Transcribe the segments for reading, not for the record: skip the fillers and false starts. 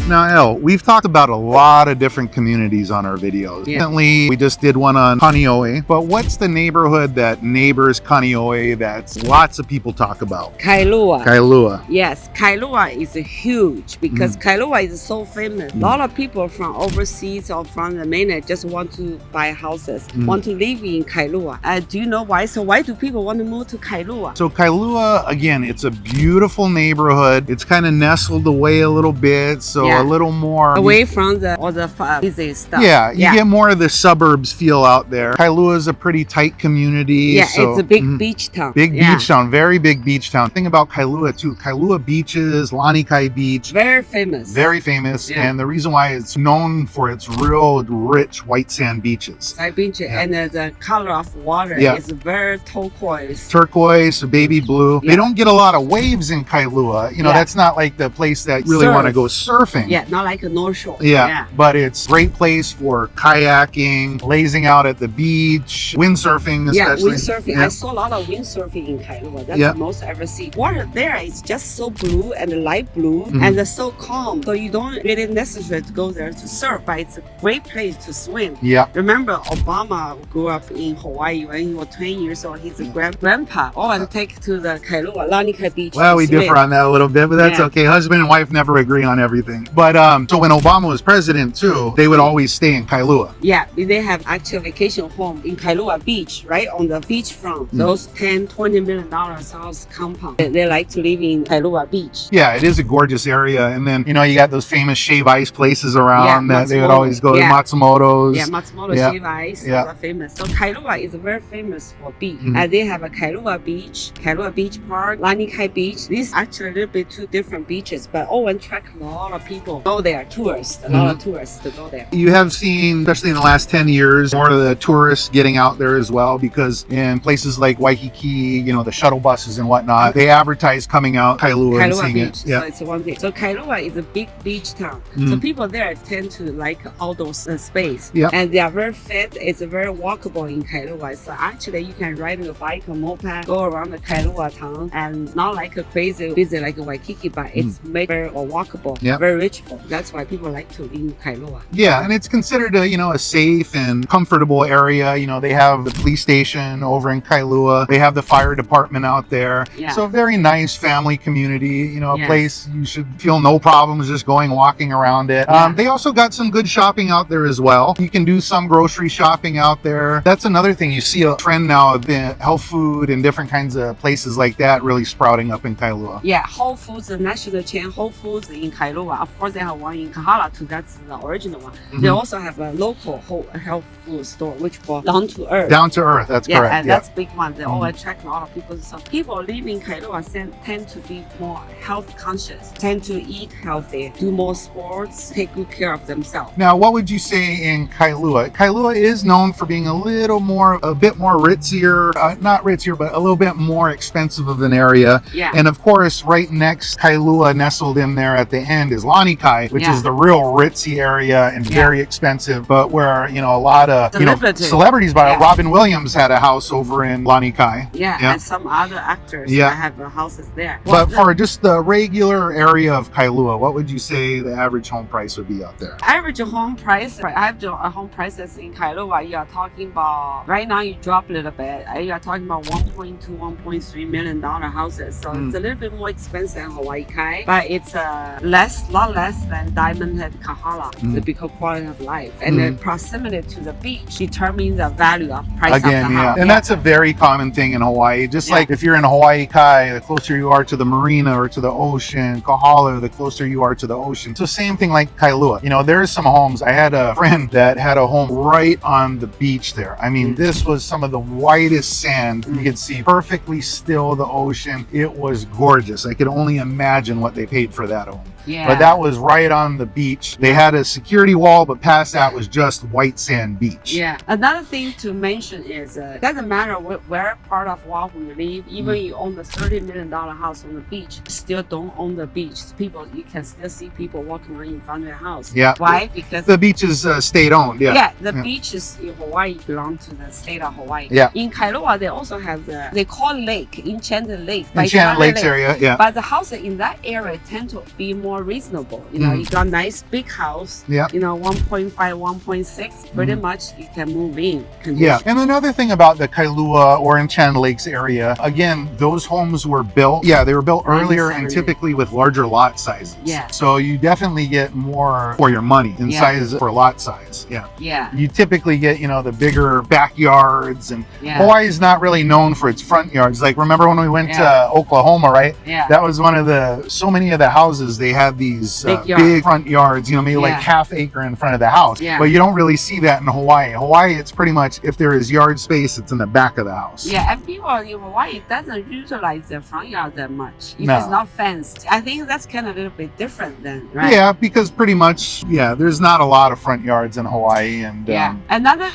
Now, Elle, we've talked about a lot of different communities on our videos. Yeah. Recently, we just did one on Kailua, but what's the neighborhood that neighbors Kailua that lots of people talk about? Kailua. Kailua. Yes, Kailua is huge because Kailua is so famous. A lot of people from overseas or from the mainland just want to buy houses, want to live in Kailua. Do you know why? So why do people want to move to Kailua? So Kailua, again, it's a beautiful neighborhood. It's kind of nestled away a little bit, so a little more away from all the busy stuff. Yeah, you get more of the suburbs feel out there. Kailua is a pretty tight community. Yeah, so, it's a big beach town. Big beach town, very big beach town. Thing about Kailua too, Kailua beaches, Lanikai Beach. Very famous. Very famous, and the reason why it's known for its real rich white sand beaches. And the color of water is very turquoise. Turquoise, baby blue. They don't get a lot of waves in Kailua. You know, that's not like the place that you really want to go surfing. Yeah, not like a North Shore. But it's a great place for kayaking, lazing out at the beach, windsurfing especially. Windsurfing. I saw a lot of windsurfing in Kailua. That's the most I ever see. Water there is just so blue and light blue and it's so calm. So you don't really necessary to go there to surf, but it's a great place to swim. Remember, Obama grew up in Hawaii when he was 20 years old. His grandpa always take to the Kailua, Lanikai Beach. Well, we differ on that a little bit, but that's okay. Husband and wife never agree on everything. But so when Obama was president too, they would always stay in Kailua. Yeah, they have actual vacation home in Kailua Beach, right on the beachfront. Those $10-20 million house compound. They like to live in Kailua Beach. Yeah, it is a gorgeous area. And then, you know, you got those famous shave ice places around that they would always go to Matsumoto's. Yeah, Matsumoto shave ice. Those are famous. So Kailua is very famous for beach. And they have a Kailua Beach, Kailua Beach Park, Lanikai Beach. These actually a little bit two different beaches, but all attract a lot of people go there, tourists, a lot of tourists to go there. You have seen, especially in the last 10 years, more of the tourists getting out there as well, because in places like Waikiki, you know, the shuttle buses and whatnot, they advertise coming out Kailua and seeing Beach. it. So it's one thing. So Kailua is a big beach town. So people there tend to like outdoor space. And they are very fit. It's very walkable in Kailua. So actually you can ride a bike or moped, go around the Kailua town, and not like a crazy busy like Waikiki, but it's made very walkable, very reachable. That's why people like to live in Kailua. Yeah, and it's considered a, you know, a safe and comfortable area. You know, they have the police station over in Kailua. They have the fire department out there. So a very nice family community, you know, a place you should feel no problems just going walking around it. They also got some good shopping out there as well. You can do some grocery shopping out there. That's another thing. You see a trend now of the health food and different kinds of places like that really sprouting up in Kailua. Yeah, Whole Foods, the national chain Whole Foods in Kailua. Of course, they have one in Kahala too. That's the original one. They also have a local health food store, which called Down to Earth. Down to Earth, that's correct. And that's a big one. They all attract a lot of people. So people living in Kailua tend to be more health conscious, tend to eat healthy, do more sports, take good care of themselves. Now, what would you say in Kailua? Kailua is known for being a bit more ritzier, not ritzier, but a little bit more expensive of an area. And of course, right next Kailua, nestled in there at the end, is Lanikai, which is the real ritzy area and very expensive, but where, you know, a lot of celebrities by Robin Williams had a house over in Lanikai. And some other actors that have houses there. But for just the regular area of Kailua, what would you say the average home price would be out there? Average home prices in Kailua, you are talking about, right now you drop a little bit, you are talking about $1.2-1.3 million houses. So it's a little bit more expensive than Hawaii Kai, but it's lot less than Diamond Head Kahala, because quality of life. And the proximity to the beach determines the value of price of the house. And that's a very common thing in Hawaii. Just like if you're in Hawaii Kai, the closer you are to the marina or to the ocean, Kahala, the closer you are to the ocean. So same thing like Kailua. You know, there's some homes. I had a friend that had a home right on the beach there. I mean, this was some of the whitest sand. You could see perfectly still the ocean. It was gorgeous. I could only imagine what they paid for that home. but that was right on the beach. They had a security wall, but past that was just white sand beach. Yeah. Another thing to mention is doesn't matter where part of Oahu you live, even you own the $30 million house on the beach, still don't own the beach. People, you can still see people walking around in front of their house. Yeah. Why? Because the beach is state owned. Yeah. The beaches in Hawaii belong to the state of Hawaii. Yeah. In Kailua, they also have they call lake, Enchanted Lake. Enchanted Lakes area, yeah. But the houses in that area tend to be more reasonable. You know, you got a nice big house, yeah. 1.5, 1.6, pretty much you can move in. Yeah. And another thing about the Kailua or Enchanted Lakes area, again, those homes were built, they were built earlier and typically with larger lot sizes. Yeah. So you definitely get more for your money in size for lot size. Yeah. Yeah. You typically get, the bigger backyards, and Hawaii is not really known for its front yards. Like, remember when we went to Oklahoma, right? Yeah. That was one of so many of the houses, they had these big front yards, maybe like half acre in front of the house. Yeah. But you don't really see that in Hawaii. Hawaii, it's pretty much, if there is yard space, it's in the back of the house. Yeah, and people in Hawaii doesn't utilize their front yard that much. If No. it's not fenced. I think that's kind of a little bit different then, right? Yeah, because pretty much, there's not a lot of front yards in Hawaii. And another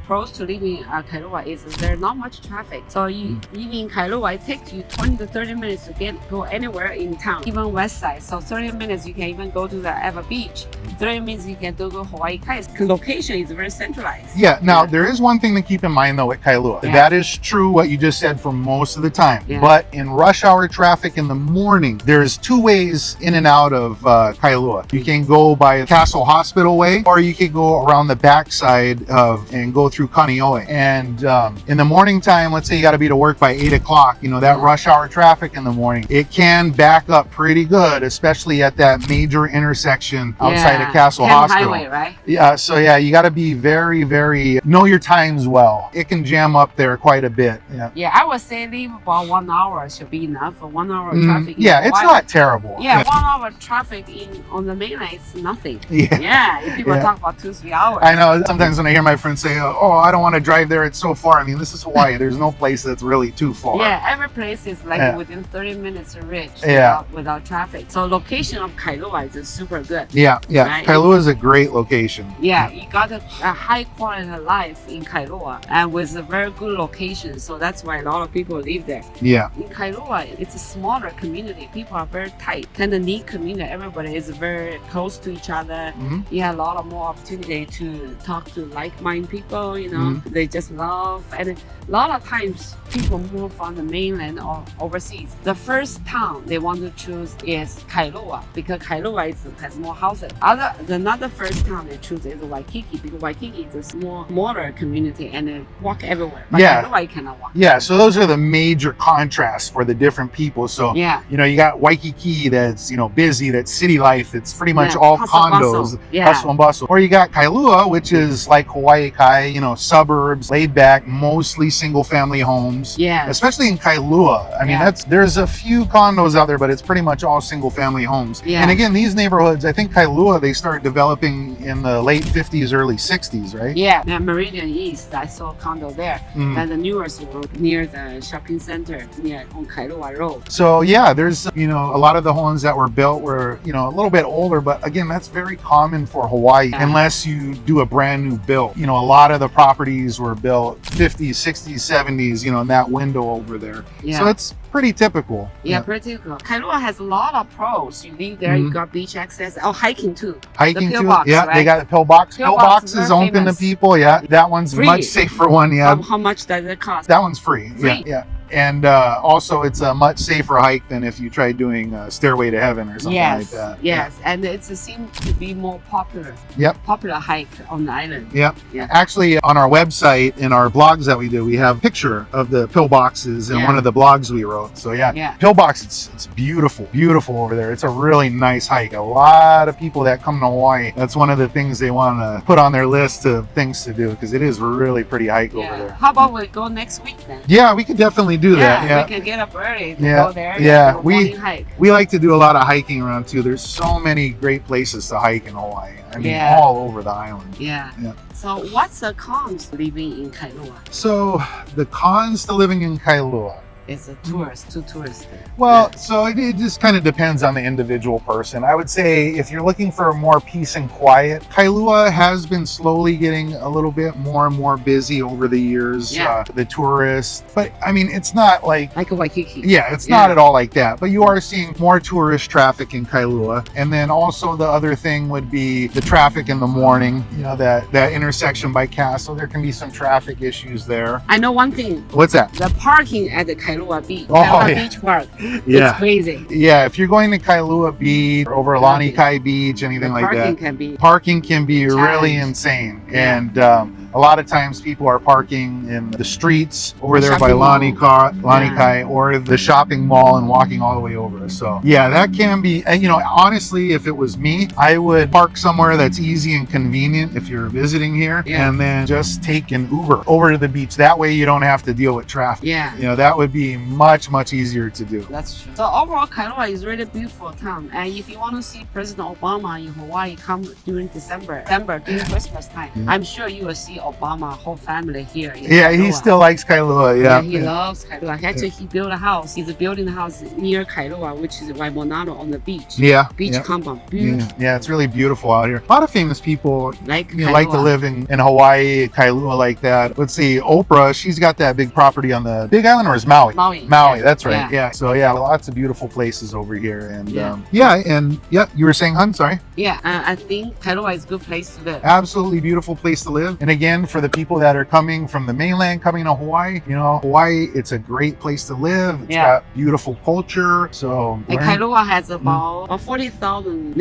pros to living in Kailua is there's not much traffic. So you live in Kailua, it takes you 20 to 30 minutes to go anywhere in town, even west side. So 30 minutes you can even go to the Eva Beach. 30 minutes you can go to Hawaii Kai. Location is very centralized. Yeah, now there is one thing to keep in mind though at Kailua. Yeah. That is true what you just said for most of the time. Yeah. But in rush hour traffic in the morning, there's two ways in and out of Kailua. You can go by Castle Hospital Way, or you can go around the backside and go through Kaneohe. And in the morning time, let's say you got to be to work by 8 o'clock, that rush hour traffic in the morning, it can back up pretty good, especially at that major intersection outside of Castle Hospital. Highway, right? Yeah, so you got to be very, very, know your times well. It can jam up there quite a bit. Yeah, I would say leave about 1 hour should be enough for 1 hour traffic. Yeah, it's not terrible. Yeah, 1 hour traffic on the mainland is nothing. Yeah. People talk about 2-3 hours. I know, sometimes when I hear my friends say, oh, I don't want to drive there, it's so far. I mean, this is Hawaii. There's no place that's really too far. Yeah, every place is like within 30 minutes of reach without traffic. So location of Kailua is super good. Yeah. Right? Kailua is a great location. Yeah, you got a high quality of life in Kailua and with a very good location. So that's why a lot of people live there. Yeah. In Kailua, it's a smaller community. People are very tight, kind of neat community. Everybody is very close to each other. You have a lot of more opportunity to talk to like-minded people. They just love, and a lot of times people move from the mainland or overseas. The first town they want to choose is Kailua because Kailua has more houses. Another first town they choose is Waikiki because Waikiki is a smaller community and they walk everywhere. But Kailua you cannot walk. Yeah, so those are the major contrasts for the different people. So you got Waikiki that's busy, that's city life, that's pretty much all hustle, condos, hustle and bustle. Or you got Kailua, which is like Hawaii Kai, suburbs, laid back, mostly single family homes. Yeah. Especially in Kailua. I mean, there's a few condos out there, but it's pretty much all single family homes. Yeah. And again, these neighborhoods, I think Kailua, they started developing in the late 50s, early 60s, right? Yeah, Meridian East, I saw a condo there. And the newest one near the shopping center on Kailua Road. So there's, a lot of the homes that were built were, a little bit older, but again, that's very common for Hawaii unless you do a brand new build. A lot of the properties were built 50s, 60s, 70s, in that window over there. Yeah. So it's pretty typical. Pretty typical. Kailua has a lot of pros. You live there, you got beach access. Oh, hiking too. Hiking the too. Pillbox, Right? They got the Pillbox. Pillbox is open famous. to people. Yeah, that one's Free. much safer one. Yeah. How much does it cost? That one's free. Yeah. And also, it's a much safer hike than if you try doing Stairway to Heaven or something like that. Yes, and it seems to be more popular. Popular hike on the island. Yeah. Actually, on our website, in our blogs that we do, we have a picture of the pillboxes in one of the blogs we wrote. So Pillbox, it's beautiful over there. It's a really nice hike. A lot of people that come to Hawaii, that's one of the things they want to put on their list of things to do because it is a really pretty hike over there. How about we go next week then? Yeah, we could definitely do that. We can get up early to go there. We like to do a lot of hiking around too. There's so many great places to hike in Hawaii. I mean, all over the island. Yeah. So what's the cons living in Kailua? So the cons to living in Kailua. it's a tourist, too touristy. Well, so it just kind of depends on the individual person. I would say if you're looking for more peace and quiet, Kailua has been slowly getting a little bit more and more busy over the years. The tourists, but I mean, it's not like a Waikiki. Yeah, it's not at all like that. But you are seeing more tourist traffic in Kailua, and then also the other thing would be the traffic in the morning. You know, that intersection by Castle, there can be some traffic issues there. I know one thing. What's that? The parking at the Kailua Beach. Beach Park. Yeah. It's crazy. Yeah, if you're going to Kailua Beach or over Lani Kai Beach, anything like that, parking can be really insane. Yeah. And a lot of times people are parking in the streets over there by Lani Kai or the shopping mall and walking all the way over. So yeah, that can be, you know, honestly, if it was me, I would park somewhere that's easy and convenient if you're visiting here, and then just take an Uber over to the beach. That way you don't have to deal with traffic. Yeah. You know, that would be much easier to do. That's true. So overall, Kailua is really beautiful town. And if you want to see President Obama in Hawaii, come during December during Christmas time. I'm sure you will see Obama whole family here. Yeah, Kailua. He still likes Kailua. Yeah, he loves Kailua. Actually, he built a house. He's building a house near Kailua, which is Waimonano on the beach. Yeah, beach compound. Beautiful. Yeah, it's really beautiful out here. A lot of famous people like to live in Hawaii, Kailua like that. Let's see, Oprah, she's got that big property on the Big Island, or is Maui? Maui, that's right. Yeah. So yeah, lots of beautiful places over here. And you were saying, hun, sorry? Yeah, I think Kailua is a good place to live. Absolutely beautiful place to live. And again, for the people that are coming from the mainland, coming to Hawaii, you know, Hawaii, it's a great place to live. It's got beautiful culture. So Kailua has about 40,000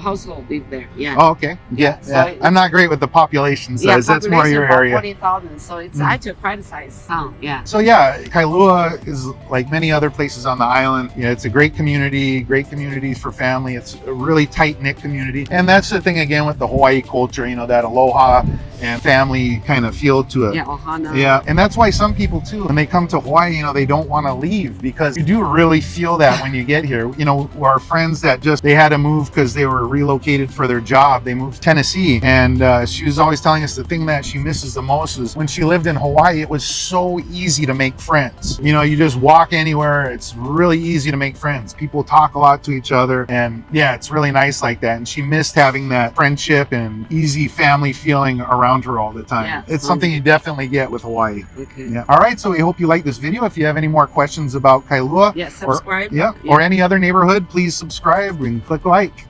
households live there. Yeah. Oh, okay. Yeah. So I'm not great with the population size. That's more your area. 40,000. So it's actually quite a size town. Yeah. So yeah, Kailua is like many other places on the island. You know, it's a great communities for family. It's a really tight-knit community. And that's the thing again with the Hawaii culture, you know, that aloha and family kind of feel to it. Yeah, ohana. Yeah, and that's why some people too, when they come to Hawaii, you know, they don't want to leave, because you do really feel that when you get here. You know, our friends that they had to move because they were relocated for their job. They moved to Tennessee, and she was always telling us the thing that she misses the most is when she lived in Hawaii, it was so easy to make friends. You know, you just walk anywhere, it's really easy to make friends. People talk a lot to each other, and yeah, it's really nice like that. And she missed having that friendship and easy family feeling around her all the time. Yeah, it's something you definitely get with Hawaii. Okay. Yeah. All right, so we hope you like this video. If you have any more questions about Kailua, subscribe. Or any other neighborhood, please subscribe and click like.